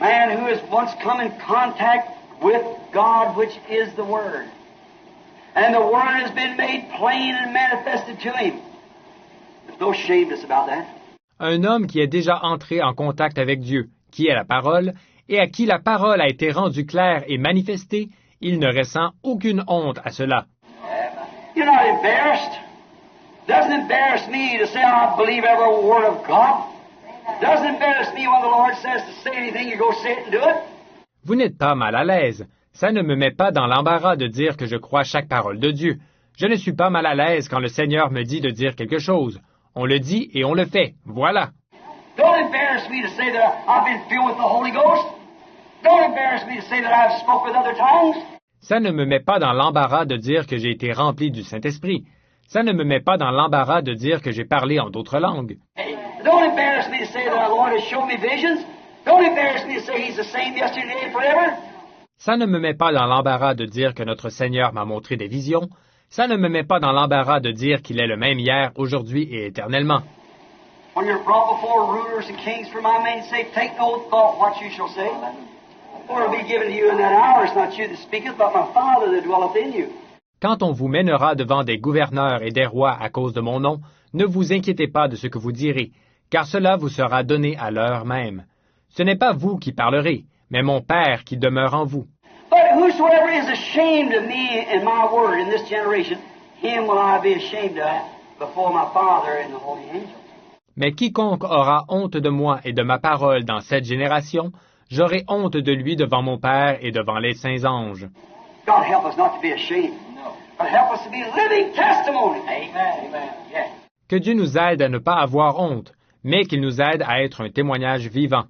man who has once come in contact with God, which is the Word. And the Word has been made plain and manifested to him. There's no shameness about that. Un homme qui est déjà entré en contact avec Dieu, qui est la parole, et à qui la parole a été rendue claire et manifestée, il ne ressent aucune honte à cela. You're not embarrassed. Doesn't embarrass me to say I believe every word of God. Doesn't embarrass me when the Lord says to say anything, you go say it and do it. Vous n'êtes pas mal à l'aise. Ça ne me met pas dans l'embarras de dire que je crois chaque parole de Dieu. Je ne suis pas mal à l'aise quand le Seigneur me dit de dire quelque chose. On le dit et on le fait. Voilà. Don't embarrass me to say that I've been filled with the Holy Ghost. Don't embarrass me to say that I've spoke with other tongues. Ça ne me met pas dans l'embarras de dire que j'ai été rempli du Saint-Esprit. Ça ne me met pas dans l'embarras de dire que j'ai parlé en d'autres langues. Hey, don't embarrass me to say that the Lord has shown me visions. Don't embarrass me to say He's the same yesterday and forever. Ça ne me met pas dans l'embarras de dire que notre Seigneur m'a montré des visions. Ça ne me met pas dans l'embarras de dire qu'il est le même hier, aujourd'hui et éternellement. When you're brought before rulers and kings for my name's sake, take no thought what you shall say. For it will be given to you in that hour. It's not you that speaketh, but my Father that dwelleth in you. Quand on vous mènera devant des gouverneurs et des rois à cause de mon nom, ne vous inquiétez pas de ce que vous direz, car cela vous sera donné à l'heure même. Ce n'est pas vous qui parlerez, mais mon Père qui demeure en vous. But whosoever is ashamed of me and my word in this generation, him will I be ashamed of before my Father and the holy angels. Mais quiconque aura honte de moi et de ma parole dans cette génération, j'aurai honte de lui devant mon Père et devant les saints anges. God help us not to be ashamed. But help us to be living testimony. Amen. Amen. Yeah. Que Dieu nous aide à ne pas avoir honte, mais qu'il nous aide à être un témoignage vivant.